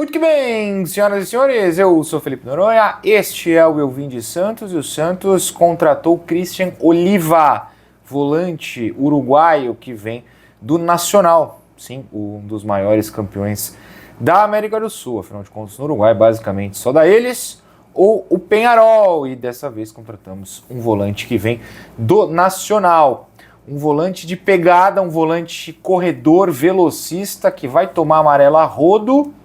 Muito que bem, senhoras e senhores, eu sou Felipe Noronha, este é o Eu Vim de Santos e o Santos contratou Christian Oliva, volante uruguaio que vem do Nacional, sim, um dos maiores campeões da América do Sul, afinal de contas no Uruguai basicamente só dá eles ou o Peñarol, e dessa vez contratamos um volante que vem do Nacional. Um volante de pegada, um volante corredor, velocista, que vai tomar amarela a rodo,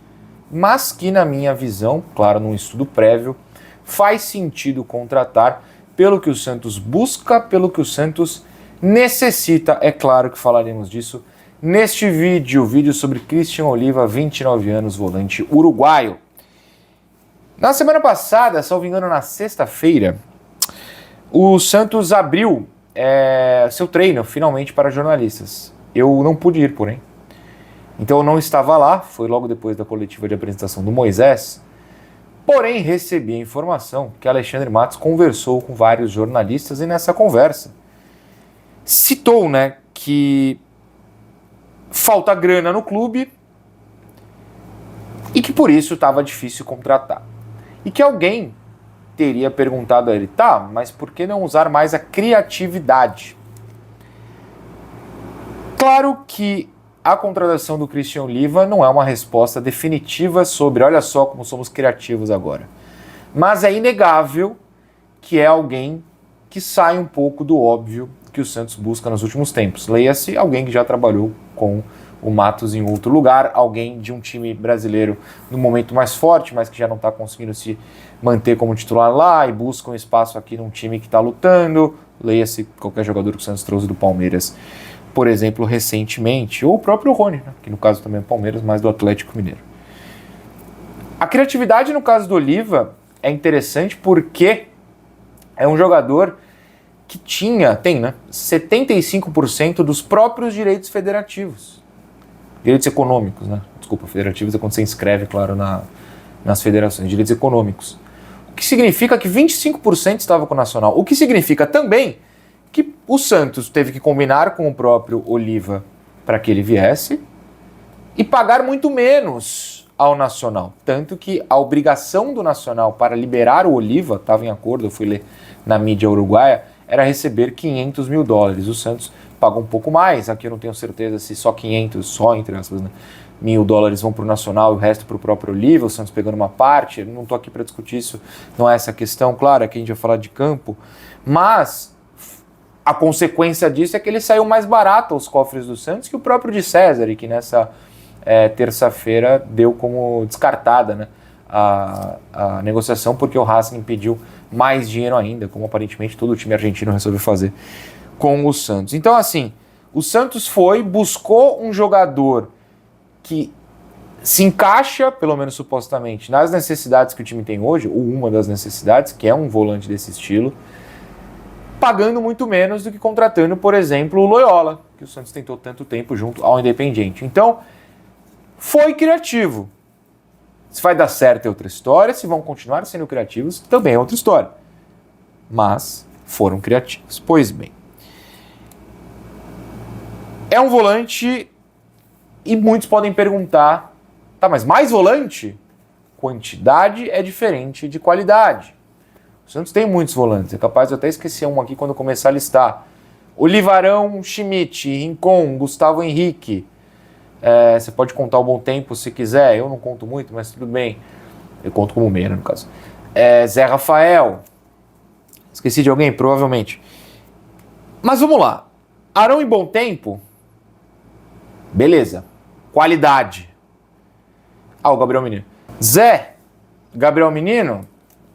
mas que na minha visão, claro, num estudo prévio, faz sentido contratar pelo que o Santos busca, pelo que o Santos necessita. É claro que falaremos disso neste vídeo sobre Christian Oliva, 29 anos, volante uruguaio. Na semana passada, salvo engano, na sexta-feira, o Santos abriu seu treino, finalmente, para jornalistas. Eu não pude ir, porém. Então eu não estava lá, foi logo depois da coletiva de apresentação do Moisés. Porém, recebi a informação que Alexandre Matos conversou com vários jornalistas e nessa conversa citou, que falta grana no clube e que por isso estava difícil contratar. E que alguém teria perguntado a ele, tá, mas por que não usar mais a criatividade? Claro que a contratação do Christian Oliva não é uma resposta definitiva sobre, olha só como somos criativos agora. Mas é inegável que é alguém que sai um pouco do óbvio que o Santos busca nos últimos tempos. Leia-se alguém que já trabalhou com o Matos em outro lugar, alguém de um time brasileiro no momento mais forte, mas que já não está conseguindo se manter como titular lá e busca um espaço aqui num time que está lutando. Leia-se qualquer jogador que o Santos trouxe do Palmeiras, por exemplo, recentemente, ou o próprio Rony, que no caso também é Palmeiras, mas do Atlético Mineiro. A criatividade no caso do Oliva é interessante porque é um jogador que tem 75% dos próprios direitos federativos. Direitos econômicos, Desculpa, federativos é quando você inscreve, claro, nas federações, direitos econômicos. O que significa que 25% estava com o Nacional. O que significa também que o Santos teve que combinar com o próprio Oliva para que ele viesse e pagar muito menos ao Nacional. Tanto que a obrigação do Nacional para liberar o Oliva, estava em acordo, eu fui ler na mídia uruguaia, era receber $500 mil. O Santos pagou um pouco mais, aqui eu não tenho certeza se só 500, só entre aspas, $1.000 vão para o Nacional e o resto para o próprio Oliva, o Santos pegando uma parte. Eu não estou aqui para discutir isso, não é essa a questão, claro, aqui a gente vai falar de campo, mas a consequência disso é que ele saiu mais barato aos cofres do Santos que o próprio de César, e que nessa terça-feira deu como descartada a negociação, porque o Racing pediu mais dinheiro ainda, como aparentemente todo o time argentino resolveu fazer com o Santos. Então, assim, o Santos buscou um jogador que se encaixa, pelo menos supostamente, nas necessidades que o time tem hoje, ou uma das necessidades, que é um volante desse estilo, pagando muito menos do que contratando, por exemplo, o Loyola, que o Santos tentou tanto tempo junto ao Independiente. Então, foi criativo. Se vai dar certo é outra história, se vão continuar sendo criativos também é outra história. Mas foram criativos. Pois bem, é um volante e muitos podem perguntar, tá, mas mais volante? Quantidade é diferente de qualidade. O Santos tem muitos volantes, é capaz de eu até esquecer um aqui quando começar a listar. Olivarão, Schmidt, Rincon, Gustavo Henrique. Você pode contar o Bom Tempo se quiser, eu não conto muito, mas tudo bem. Eu conto como meia, no caso. Zé Rafael. Esqueci de alguém? Provavelmente. Mas vamos lá. Arão e Bom Tempo? Beleza. Qualidade. O Gabriel Menino. Zé, Gabriel Menino?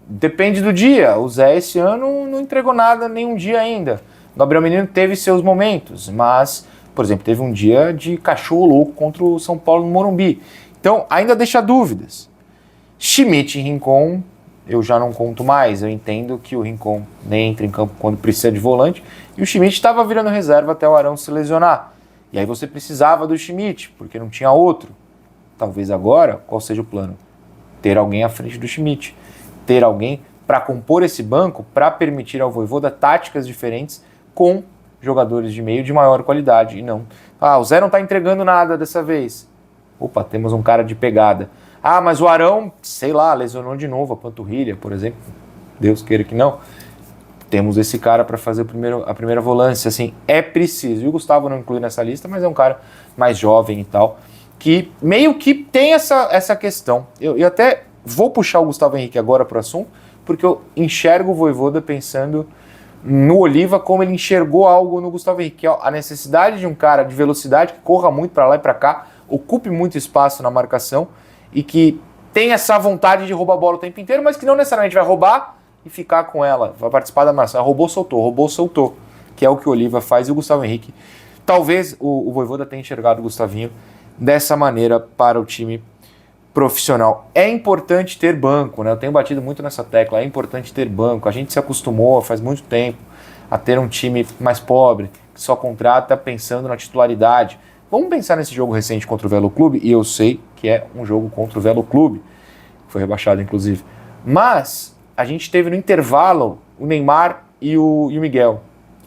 Depende do dia. O Zé esse ano não entregou nada nenhum dia ainda. O Gabriel Menino teve seus momentos, mas, por exemplo, teve um dia de cachorro louco contra o São Paulo no Morumbi. Então, ainda deixa dúvidas. Schmidt e Rincon, eu já não conto mais. Eu entendo que o Rincon nem entra em campo quando precisa de volante. E o Schmidt estava virando reserva até o Arão se lesionar. E aí você precisava do Schmidt, porque não tinha outro. Talvez agora, qual seja o plano? Ter alguém à frente do Schmidt. Ter alguém para compor esse banco, para permitir ao Vojvoda táticas diferentes com jogadores de meio de maior qualidade. E não, o Zé não está entregando nada dessa vez. Opa, temos um cara de pegada. Ah, mas o Arão, sei lá, lesionou de novo a panturrilha, por exemplo. Deus queira que não. Temos esse cara para fazer a primeira volância, assim, é preciso. E o Gustavo não inclui nessa lista, mas é um cara mais jovem e tal, que meio que tem essa questão. Eu até vou puxar o Gustavo Henrique agora para o assunto, porque eu enxergo o Vojvoda pensando no Oliva como ele enxergou algo no Gustavo Henrique, a necessidade de um cara de velocidade que corra muito para lá e para cá, ocupe muito espaço na marcação e que tem essa vontade de roubar a bola o tempo inteiro, mas que não necessariamente vai roubar e ficar com ela, vai participar da marcação. Roubou, soltou, que é o que o Oliva faz e o Gustavo Henrique. Talvez o Vojvoda tenha enxergado o Gustavinho dessa maneira para o time profissional. É importante ter banco, né? Eu tenho batido muito nessa tecla, é importante ter banco. A gente se acostumou faz muito tempo a ter um time mais pobre, que só contrata pensando na titularidade. Vamos pensar nesse jogo recente contra o Velo Clube, e eu sei que é um jogo contra o Velo Clube, foi rebaixado inclusive, mas a gente teve no intervalo o Neymar e o Miguel.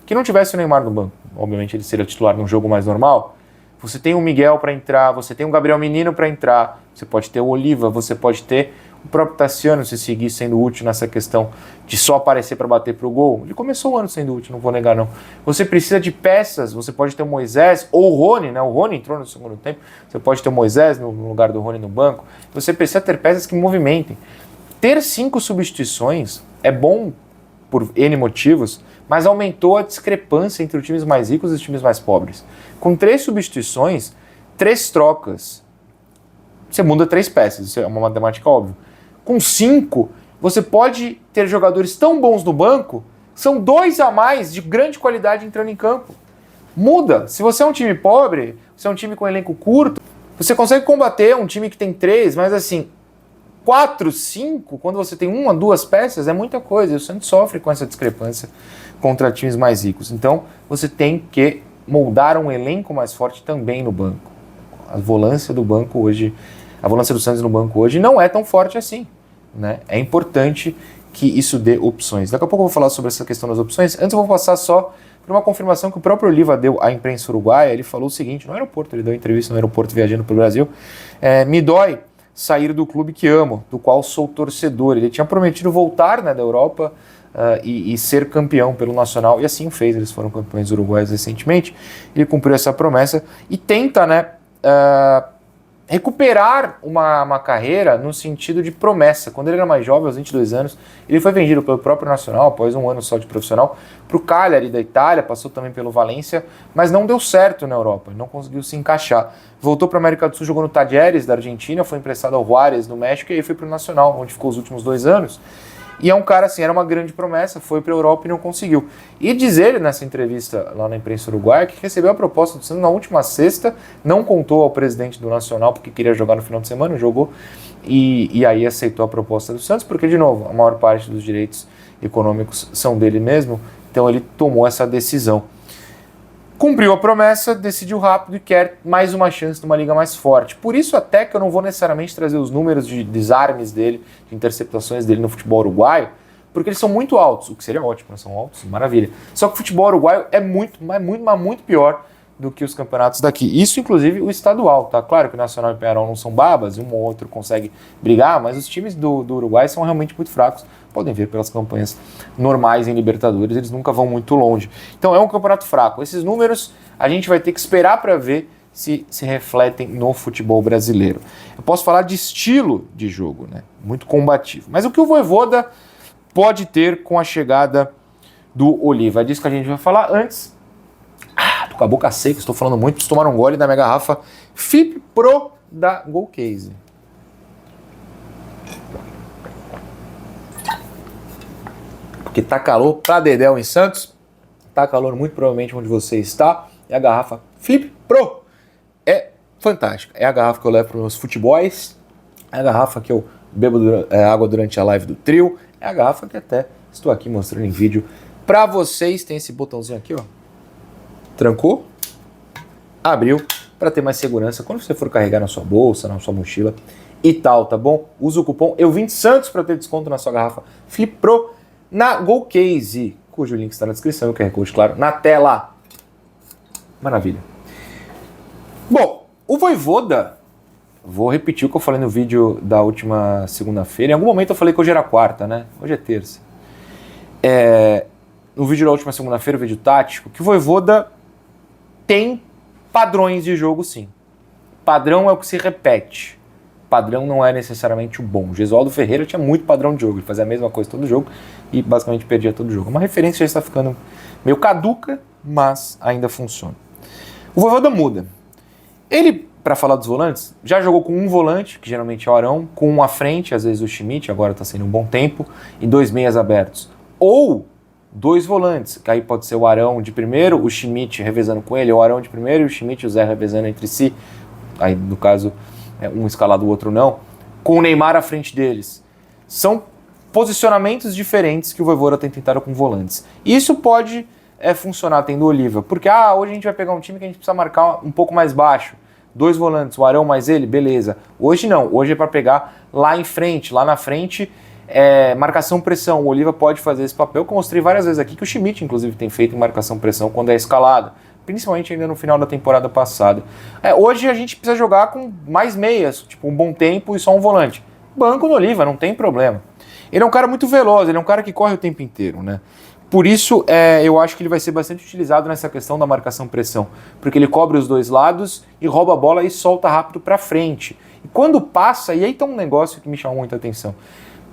Que não tivesse o Neymar no banco, obviamente ele seria titular num jogo mais normal. Você tem o Miguel para entrar, você tem o Gabriel Menino para entrar, você pode ter o Oliva, você pode ter o próprio Tassiano se seguir sendo útil nessa questão de só aparecer para bater pro gol. Ele começou o ano sendo útil, não vou negar não. Você precisa de peças, você pode ter o Moisés ou o Rony, né? O Rony entrou no segundo tempo, você pode ter o Moisés no lugar do Rony no banco. Você precisa ter peças que movimentem. Ter 5 substituições é bom por N motivos, mas aumentou a discrepância entre os times mais ricos e os times mais pobres. Com 3 substituições, 3 trocas, você muda 3 peças, isso é uma matemática óbvia. Com 5, você pode ter jogadores tão bons no banco, são 2 a mais de grande qualidade entrando em campo. Muda. Se você é um time pobre, você é um time com elenco curto, você consegue combater um time que tem 3, mas assim, 4, 5, quando você tem 1 a 2 peças, é muita coisa. E o Santos sofre com essa discrepância contra times mais ricos. Então, você tem que moldar um elenco mais forte também no banco. A volância do banco hoje, a volância do Santos no banco hoje não é tão forte assim, né? É importante que isso dê opções. Daqui a pouco eu vou falar sobre essa questão das opções. Antes eu vou passar só por uma confirmação que o próprio Oliva deu à imprensa uruguaia. Ele falou o seguinte, no aeroporto, ele deu entrevista no aeroporto viajando para o Brasil. Me dói sair do clube que amo, do qual sou torcedor. Ele tinha prometido voltar, né, da Europa e ser campeão pelo Nacional, e assim fez. Eles foram campeões uruguaios recentemente. Ele cumpriu essa promessa e tenta, né, recuperar uma carreira no sentido de promessa. Quando ele era mais jovem, aos 22 anos, ele foi vendido pelo próprio Nacional, após um ano só de profissional, para o Cagliari da Itália, passou também pelo Valência, mas não deu certo na Europa, não conseguiu se encaixar. Voltou para a América do Sul, jogou no Talleres da Argentina, foi emprestado ao Juárez no México e aí foi para o Nacional, onde ficou os últimos 2 anos. E é um cara assim, era uma grande promessa, foi para a Europa e não conseguiu. E diz ele nessa entrevista lá na imprensa uruguaia que recebeu a proposta do Santos na última sexta, não contou ao presidente do Nacional porque queria jogar no final de semana, jogou, e aí aceitou a proposta do Santos, porque, de novo, a maior parte dos direitos econômicos são dele mesmo, então ele tomou essa decisão. Cumpriu a promessa, decidiu rápido e quer mais uma chance numa liga mais forte. Por isso até que eu não vou necessariamente trazer os números de desarmes dele, de interceptações dele no futebol uruguaio, porque eles são muito altos, o que seria ótimo, são altos, maravilha. Só que o futebol uruguaio é muito pior do que os campeonatos daqui. Isso, inclusive, o estadual, tá? Claro que o Nacional e o Peñarol não são babas, um ou outro consegue brigar, mas os times do Uruguai são realmente muito fracos. Podem ver pelas campanhas normais em Libertadores, eles nunca vão muito longe. Então é um campeonato fraco. Esses números a gente vai ter que esperar para ver se refletem no futebol brasileiro. Eu posso falar de estilo de jogo, né? Muito combativo. Mas o que o Vojvoda pode ter com a chegada do Oliva? É disso que a gente vai falar antes. Tô com a boca seca, estou falando muito, preciso tomar um gole da minha garrafa FIP Pro da Golcase. Porque tá calor pra dedéu em Santos, tá calor muito provavelmente onde você está, e a garrafa FIP Pro é fantástica. É a garrafa que eu levo para os meus futebols, é a garrafa que eu bebo água durante a live do trio, é a garrafa que até estou aqui mostrando em vídeo para vocês. Tem esse botãozinho aqui, ó. Trancou, abriu, para ter mais segurança quando você for carregar na sua bolsa, na sua mochila e tal, tá bom? Usa o cupom EUVINDSANTOS para ter desconto na sua garrafa FIP Pro na Golcase, cujo link está na descrição, o QR Code, claro, na tela. Maravilha. Bom, o Vojvoda Vou repetir o que eu falei no vídeo da última segunda-feira. Em algum momento eu falei que hoje era quarta, né? Hoje é terça. No vídeo da última segunda-feira, o vídeo tático, que o Vojvoda tem padrões de jogo, sim. Padrão é o que se repete. Padrão não é necessariamente o bom. O Gesualdo Ferreira tinha muito padrão de jogo. Ele fazia a mesma coisa todo jogo e basicamente perdia todo jogo. Uma referência já está ficando meio caduca, mas ainda funciona. O Vojvoda muda. Ele, para falar dos volantes, já jogou com um volante, que geralmente é o Arão, com um à frente, às vezes o Schmidt, agora está sendo um bom tempo, e 2 meias abertos. Ou 2 volantes, que aí pode ser o Arão de primeiro, o Schmidt revezando com ele, ou o Arão de primeiro e o Schmidt e o Zé revezando entre si. Aí, no caso, um escalado, o outro não. Com o Neymar à frente deles. São posicionamentos diferentes que o Vojvoda tem tentado com volantes. Isso pode funcionar tendo o Oliva, porque hoje a gente vai pegar um time que a gente precisa marcar um pouco mais baixo. 2 volantes, o Arão mais ele, beleza. Hoje não, hoje é para pegar lá em frente, lá na frente, marcação-pressão. O Oliva pode fazer esse papel, que eu mostrei várias vezes aqui, que o Schmidt, inclusive, tem feito em marcação-pressão quando é escalado, principalmente ainda no final da temporada passada. Hoje a gente precisa jogar com mais meias, tipo um bom tempo e só um volante. Banco no Oliva, não tem problema. Ele é um cara muito veloz, ele é um cara que corre o tempo inteiro, né? Por isso, eu acho que ele vai ser bastante utilizado nessa questão da marcação-pressão, porque ele cobre os 2 lados e rouba a bola e solta rápido para frente. E quando passa, e aí tá um negócio que me chamou muita atenção.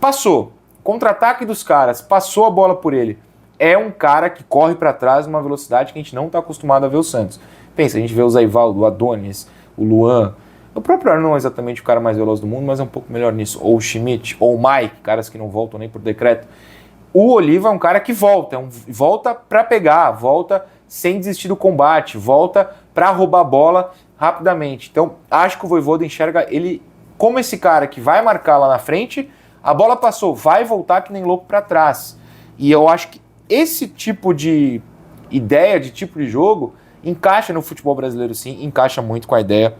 Passou, contra-ataque dos caras, passou a bola por ele. É um cara que corre para trás numa velocidade que a gente não está acostumado a ver o Santos. Pensa, a gente vê o Zaivaldo, o Adonis, o Luan, o próprio Arão não é exatamente o cara mais veloz do mundo, mas é um pouco melhor nisso. Ou o Schmidt, ou o Mike, caras que não voltam nem por decreto. O Oliva é um cara que volta, volta para pegar, volta sem desistir do combate, volta para roubar a bola rapidamente. Então, acho que o Vojvoda enxerga ele como esse cara que vai marcar lá na frente, a bola passou, vai voltar que nem louco para trás. E eu acho que esse tipo de ideia, de tipo de jogo, encaixa no futebol brasileiro sim, encaixa muito com a ideia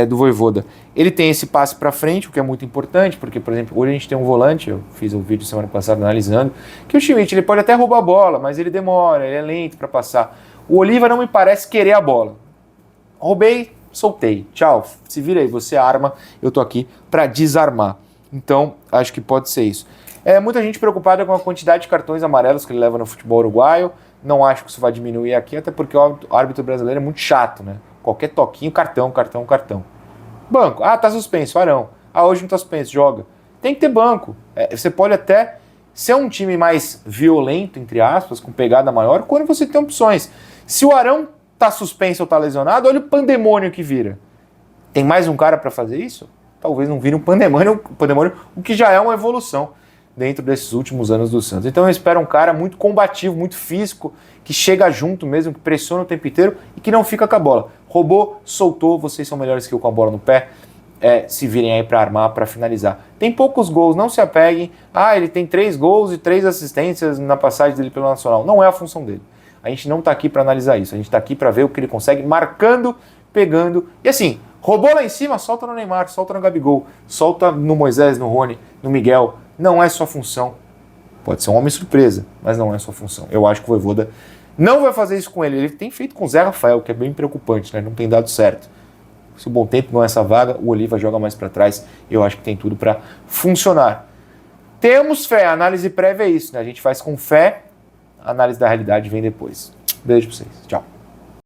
do Vojvoda. Ele tem esse passe para frente, o que é muito importante, porque, por exemplo, hoje a gente tem um volante, eu fiz um vídeo semana passada analisando, que o Schmidt ele pode até roubar a bola, mas ele demora, ele é lento para passar. O Oliva não me parece querer a bola. Roubei, soltei, tchau, se vira aí, você arma, eu tô aqui para desarmar. Então, acho que pode ser isso. Muita gente preocupada com a quantidade de cartões amarelos que ele leva no futebol uruguaio. Não acho que isso vai diminuir aqui, até porque o árbitro brasileiro é muito chato, né? Qualquer toquinho, cartão. Banco. Tá suspenso, Arão. Hoje não tá suspenso, joga. Tem que ter banco. Você pode até ser um time mais violento, entre aspas, com pegada maior, quando você tem opções. Se o Arão tá suspenso ou tá lesionado, olha o pandemônio que vira. Tem mais um cara para fazer isso? Talvez não vire um pandemônio, o que já é uma evolução dentro desses últimos anos do Santos. Então eu espero um cara muito combativo, muito físico, que chega junto mesmo, que pressiona o tempo inteiro e que não fica com a bola. Roubou, soltou, vocês são melhores que eu com a bola no pé, se virem aí para armar, para finalizar. Tem poucos gols, não se apeguem. Ele tem 3 gols e 3 assistências na passagem dele pelo Nacional. Não é a função dele. A gente não está aqui para analisar isso, a gente está aqui para ver o que ele consegue, marcando, pegando. E assim, roubou lá em cima, solta no Neymar, solta no Gabigol, solta no Moisés, no Rony, no Miguel. Não é sua função. Pode ser um homem surpresa, mas não é sua função. Eu acho que o Vojvoda não vai fazer isso com ele. Ele tem feito com o Zé Rafael, que é bem preocupante, né? Não tem dado certo. Se o Bom Tempo não é essa vaga, o Oliva joga mais para trás. Eu acho que tem tudo para funcionar. Temos fé. A análise prévia é isso, né? A gente faz com fé, a análise da realidade vem depois. Beijo para vocês. Tchau.